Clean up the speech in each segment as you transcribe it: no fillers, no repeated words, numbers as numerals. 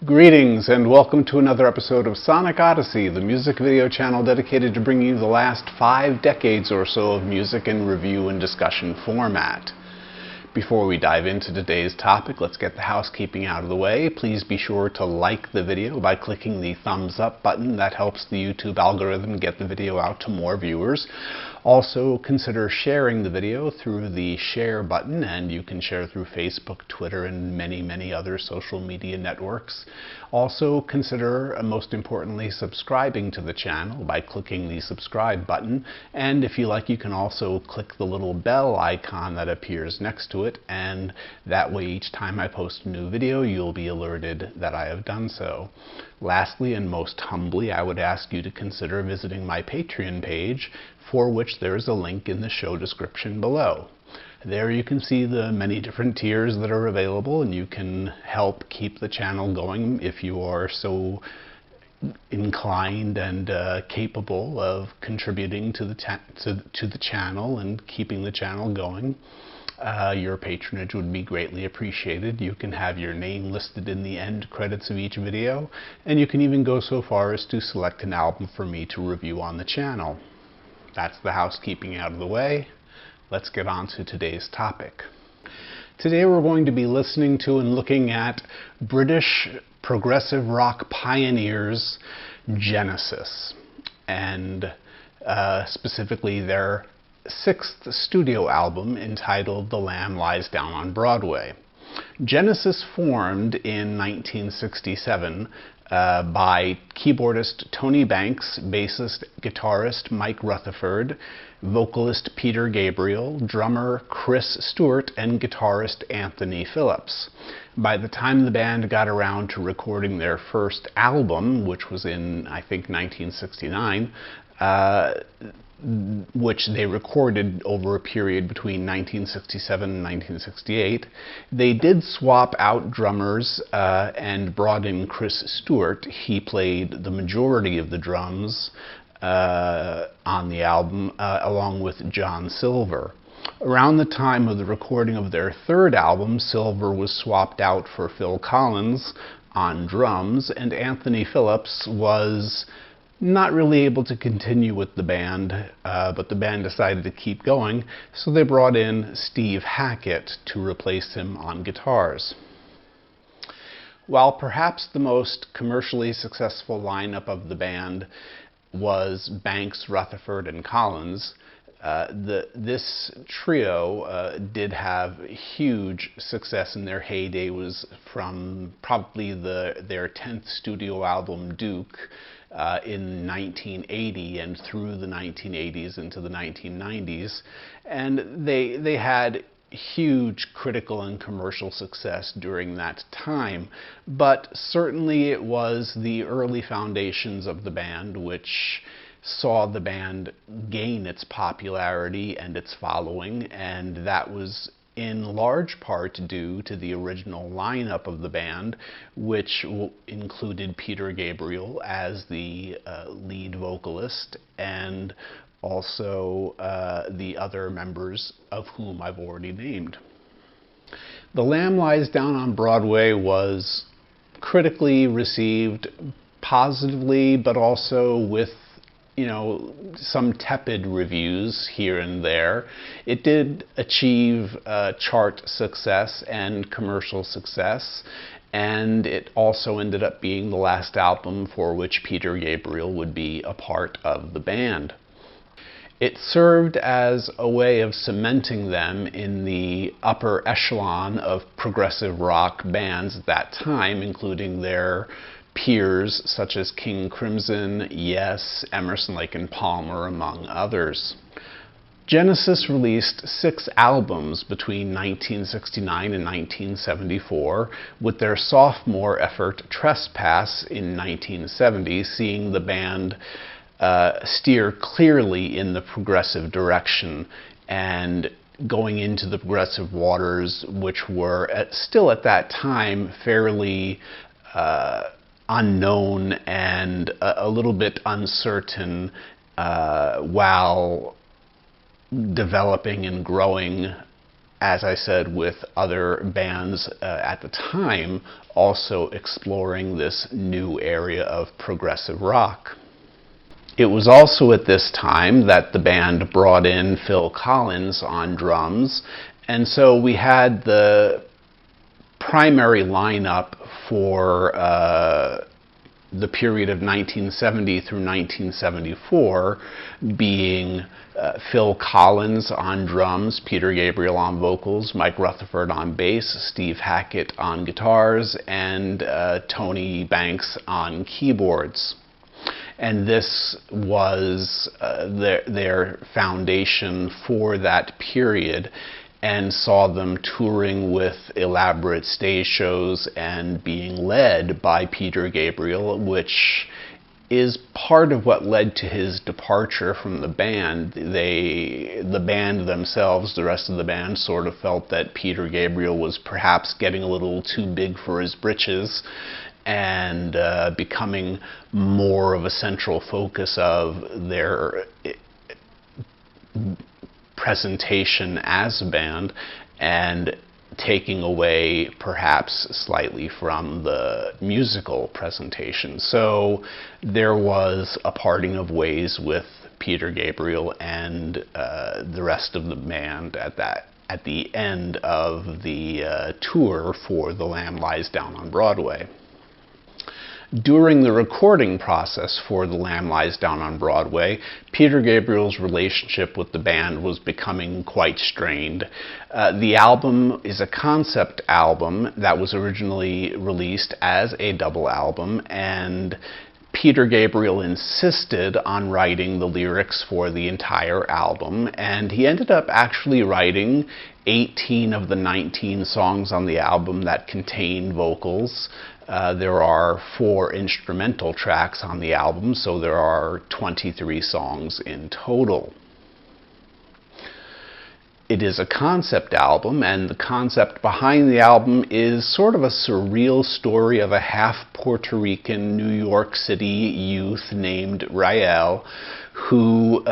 Greetings and welcome to another episode of Sonic Odyssey, the music video channel dedicated to bringing you the last 5 decades or so of music in review and discussion format. Before we dive into today's topic, let's get the housekeeping out of the way. Please be sure to like the video by clicking the thumbs up button. That helps the YouTube algorithm get the video out to more viewers. Also, consider sharing the video through the share button, and you can share through Facebook, Twitter, and many other social media networks. Also, consider, most importantly, subscribing to the channel by clicking the subscribe button. And if you like, you can also click the little bell icon that appears next to it, and that way each time I post a new video, you'll be alerted that I have done so. Lastly, and most humbly, I would ask you to consider visiting my Patreon page, for which there is a link in the show description below. There you can see the many different tiers that are available, and you can help keep the channel going if you are so inclined and capable of contributing to the channel and keeping the channel going. Your patronage would be greatly appreciated. You can have your name listed in the end credits of each video, and you can even go so far as to select an album for me to review on the channel. That's the housekeeping out of the way. Let's get on to today's topic. Today we're going to be listening to and looking at British progressive rock pioneers Genesis, and specifically their 6th studio album entitled The Lamb Lies Down on Broadway. Genesis formed in 1967 by keyboardist Tony Banks, bassist, guitarist Mike Rutherford, vocalist Peter Gabriel, drummer Chris Stewart, and guitarist Anthony Phillips. By the time the band got around to recording their first album, which was in, I think, 1969, which they recorded over a period between 1967 and 1968, they did swap out drummers and brought in Chris Stewart. He played the majority of the drums on the album, along with John Silver. Around the time of the recording of their 3rd album, Silver was swapped out for Phil Collins on drums, and Anthony Phillips was not really able to continue with the band, but the band decided to keep going, so they brought in Steve Hackett to replace him on guitars. While perhaps the most commercially successful lineup of the band was Banks, Rutherford, and Collins, this trio did have huge success in their heyday. Was from probably their 10th studio album, Duke, in 1980 and through the 1980s into the 1990s, and they had huge critical and commercial success during that time. But certainly it was the early foundations of the band which saw the band gain its popularity and its following, and that was in large part due to the original lineup of the band, which included Peter Gabriel as the lead vocalist, and also the other members of whom I've already named. The Lamb Lies Down on Broadway was critically received positively, but also with some tepid reviews here and there. It did achieve chart success and commercial success, and it also ended up being the last album for which Peter Gabriel would be a part of the band. It served as a way of cementing them in the upper echelon of progressive rock bands at that time, including their peers such as King Crimson, Yes, Emerson, Lake and Palmer, among others. Genesis released 6 albums between 1969 and 1974, with their sophomore effort, Trespass, in 1970, seeing the band steer clearly in the progressive direction and going into the progressive waters, which were still at that time fairly unknown and a little bit uncertain, while developing and growing as I said, with other bands at the time also exploring this new area of progressive rock. It was also at this time that the band brought in Phil Collins on drums, and so we had the primary lineup for the period of 1970 through 1974 being Phil Collins on drums, Peter Gabriel on vocals, Mike Rutherford on bass, Steve Hackett on guitars, and Tony Banks on keyboards. And this was their foundation for that period, and saw them touring with elaborate stage shows and being led by Peter Gabriel, which is part of what led to his departure from the band. The band themselves, the rest of the band, sort of felt that Peter Gabriel was perhaps getting a little too big for his britches, and becoming more of a central focus of their presentation as a band, and taking away perhaps slightly from the musical presentation. So there was a parting of ways with Peter Gabriel and the rest of the band at the end of the tour for The Lamb Lies Down on Broadway. During the recording process for The Lamb Lies Down on Broadway, Peter Gabriel's relationship with the band was becoming quite strained. The album is a concept album that was originally released as a double album, and Peter Gabriel insisted on writing the lyrics for the entire album, and he ended up actually writing 18 of the 19 songs on the album that contain vocals. There are 4 instrumental tracks on the album, so there are 23 songs in total. It is a concept album, and the concept behind the album is sort of a surreal story of a half Puerto Rican New York City youth named Rael, who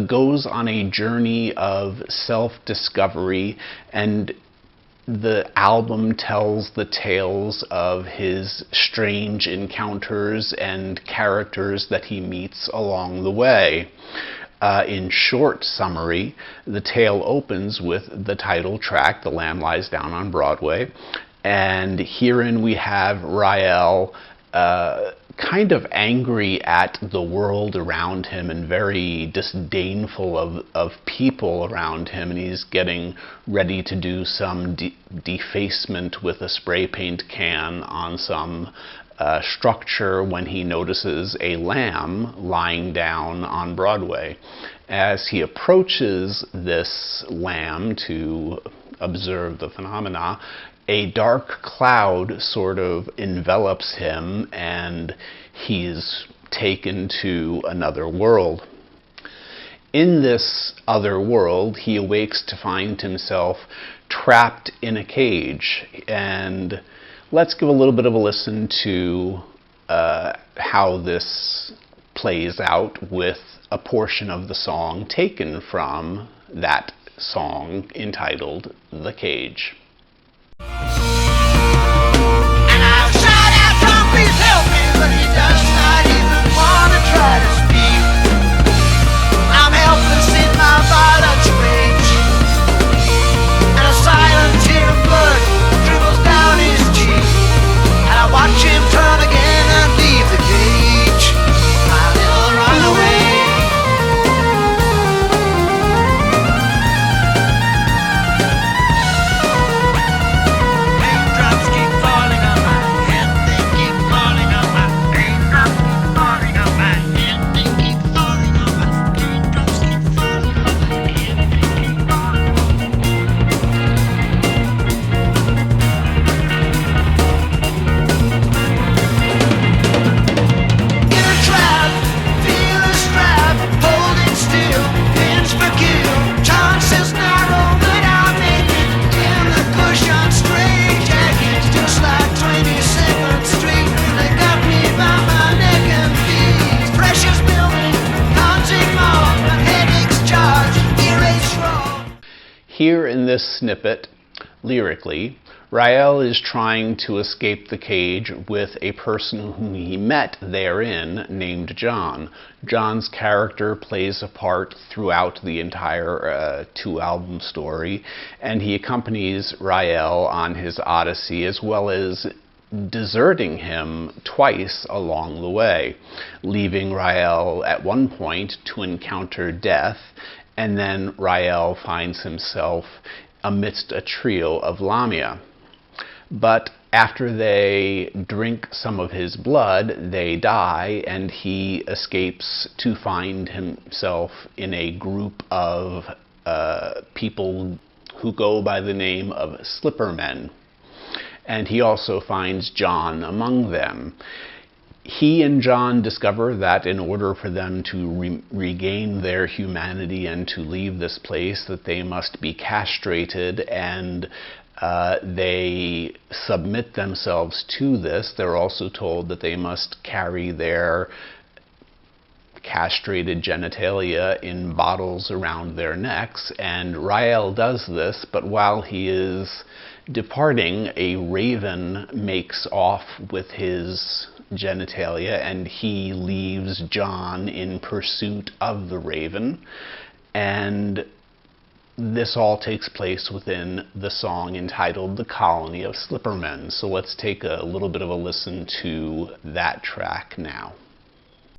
goes on a journey of self-discovery, and the album tells the tales of his strange encounters and characters that he meets along the way. In short summary, the tale opens with the title track, The Lamb Lies Down on Broadway, and herein we have Rael kind of angry at the world around him and very disdainful of people around him, and he's getting ready to do some defacement with a spray paint can on some structure when he notices a lamb lying down on Broadway. As he approaches this lamb to observe the phenomena, a dark cloud sort of envelops him, and he's taken to another world. In this other world, he awakes to find himself trapped in a cage. And let's give a little bit of a listen to how this plays out with a portion of the song taken from that song entitled The Cage. And I've shot out, Tom, please help me, but he does not even want to try to speak. I'm helpless in my violent rage, and a silent tear of blood dribbles down his cheek. And I watch him turn again and leave the cage, my little runaway. Raindrops keep falling on my head, they keep falling on my brain. this snippet, lyrically, Rael is trying to escape the cage with a person whom he met therein named John. John's character plays a part throughout the entire two-album story, and he accompanies Rael on his Odyssey, as well as deserting him twice along the way, leaving Rael at one point to encounter death, and then Rael finds himself amidst a trio of Lamia. But after they drink some of his blood, they die, and he escapes to find himself in a group of people who go by the name of Slippermen. And he also finds John among them. He and John discover that in order for them to regain their humanity and to leave this place, that they must be castrated, and they submit themselves to this. They're also told that they must carry their castrated genitalia in bottles around their necks, and Rael does this, but while he is departing, a raven makes off with his genitalia, and he leaves John in pursuit of the raven, and this all takes place within the song entitled The Colony of Slippermen. So let's take a little bit of a listen to that track now.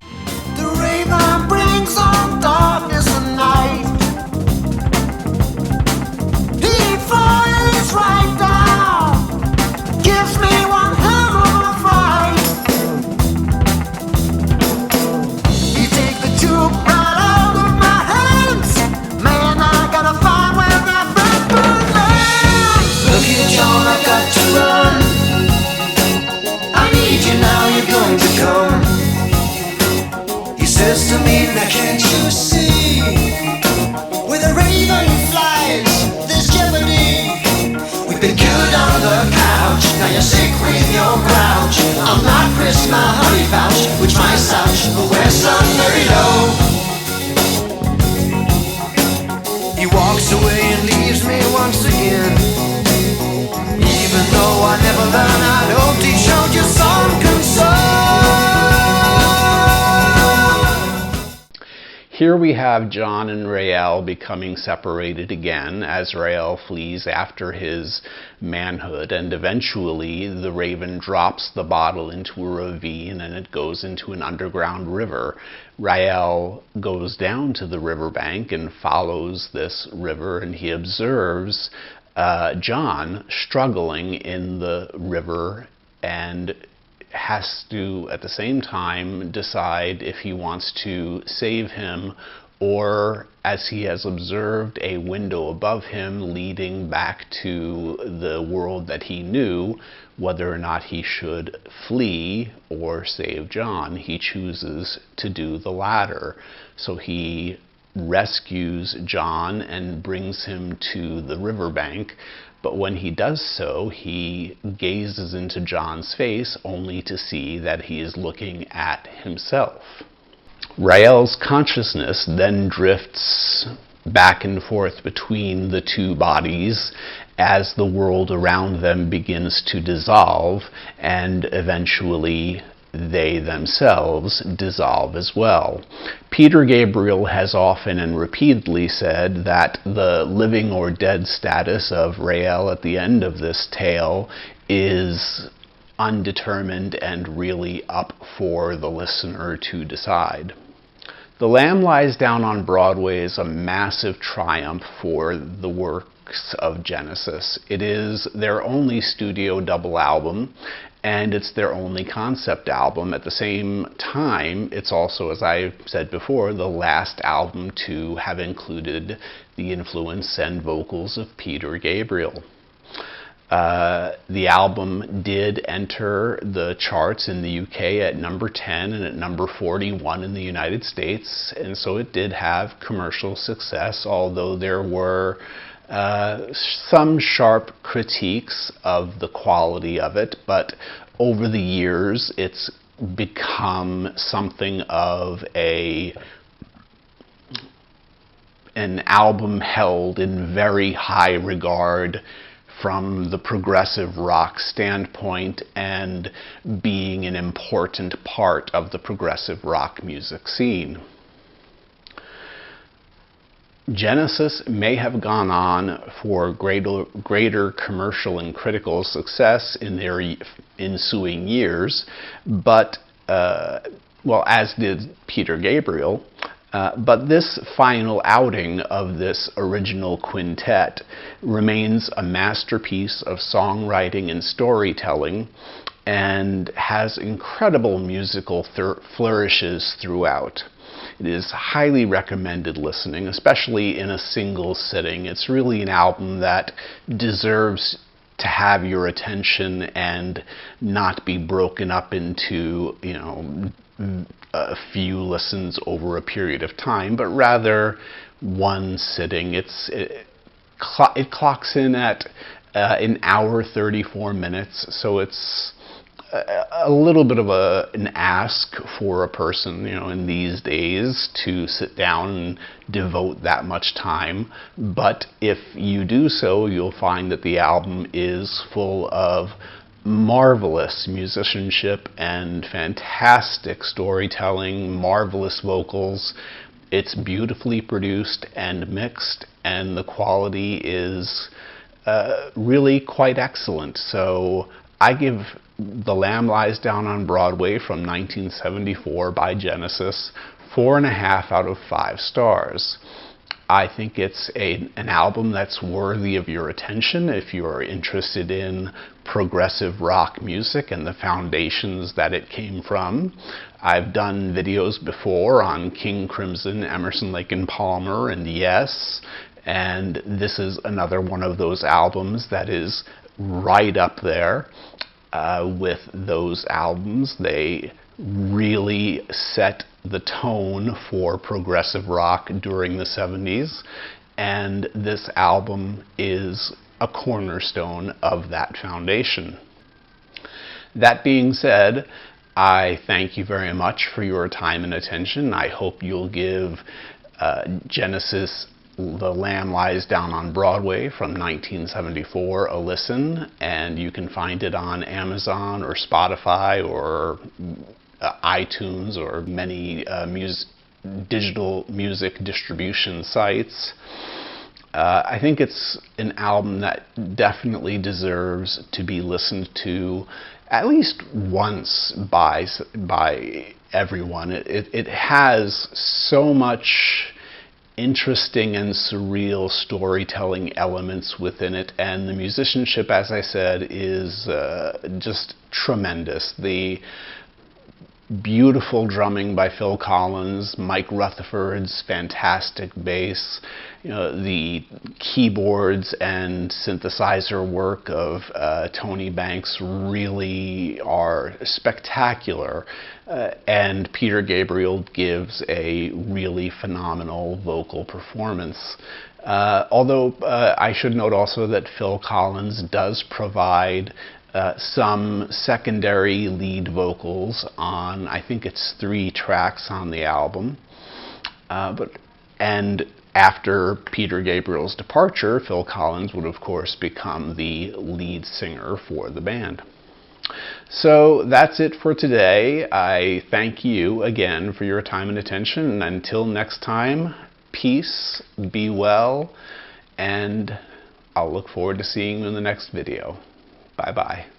The raven brings on darkness and night. He flies right down, gives me one hell of a fright. He take the tube right out of my hands. Man, I gotta find where that blackbird lands. Look here, John, I got to run. I need you now, you're going to come. Says to me, now can't you see? Where the raven flies, there's jeopardy. We've been killed on the couch, now you're sick with your grouch. I'm not Chris, my honey pouch, which my slouch will wear some very low. He walks away and leaves me once again. Even though I never learned, I hoped he showed you some concern. Here we have John and Rael becoming separated again as Rael flees after his manhood, and eventually the raven drops the bottle into a ravine and it goes into an underground river. Rael goes down to the riverbank and follows this river, and he observes John struggling in the river and has to, at the same time, decide if he wants to save him, or, as he has observed a window above him leading back to the world that he knew, whether or not he should flee or save John. He chooses to do the latter. So he rescues John and brings him to the riverbank. But when he does so, he gazes into John's face only to see that he is looking at himself. Rael's consciousness then drifts back and forth between the two bodies as the world around them begins to dissolve, and eventually they themselves dissolve as well. Peter Gabriel has often and repeatedly said that the living or dead status of Rael at the end of this tale is undetermined and really up for the listener to decide. The Lamb Lies Down on Broadway is a massive triumph for the works of Genesis. It is their only studio double album, and it's their only concept album. At the same time, it's also, as I said before, the last album to have included the influence and vocals of Peter Gabriel. The album did enter the charts in the UK at number 10 and at number 41 in the United States, and so it did have commercial success, although there were some sharp critiques of the quality of it. But over the years, it's become something of a an album held in very high regard from the progressive rock standpoint and being an important part of the progressive rock music scene. Genesis may have gone on for greater commercial and critical success in their ensuing years, but, well, as did Peter Gabriel. But this final outing of this original quintet remains a masterpiece of songwriting and storytelling and has incredible musical flourishes throughout. It is highly recommended listening, especially in a single sitting. It's really an album that deserves to have your attention and not be broken up into, a few listens over a period of time, but rather one sitting. It clocks in at an hour 34 minutes, so it's a little bit of an ask for a person, in these days to sit down and devote that much time. But if you do so, you'll find that the album is full of marvelous musicianship and fantastic storytelling, marvelous vocals. It's beautifully produced and mixed, and the quality is really quite excellent. So I give The Lamb Lies Down on Broadway from 1974 by Genesis 4.5 out of 5 stars. I think it's an album that's worthy of your attention if you're interested in progressive rock music and the foundations that it came from. I've done videos before on King Crimson, Emerson, Lake and Palmer, and Yes, and this is another one of those albums that is right up there with those albums. They really set the tone for progressive rock during the 70s, and this album is a cornerstone of that foundation. That being said, I thank you very much for your time and attention. I hope you'll give Genesis The Lamb Lies Down on Broadway from 1974 a listen, and you can find it on Amazon or Spotify or iTunes or many digital music distribution sites. I think it's an album that definitely deserves to be listened to at least once by everyone. It has so much interesting and surreal storytelling elements within it, and the musicianship, as I said, is just tremendous. The beautiful drumming by Phil Collins, Mike Rutherford's fantastic bass, the keyboards and synthesizer work of Tony Banks really are spectacular, and Peter Gabriel gives a really phenomenal vocal performance. Although I should note also that Phil Collins does provide some secondary lead vocals on, I think it's 3 tracks on the album. And after Peter Gabriel's departure, Phil Collins would of course become the lead singer for the band. So that's it for today. I thank you again for your time and attention. And until next time, peace, be well, and I'll look forward to seeing you in the next video. Bye-bye.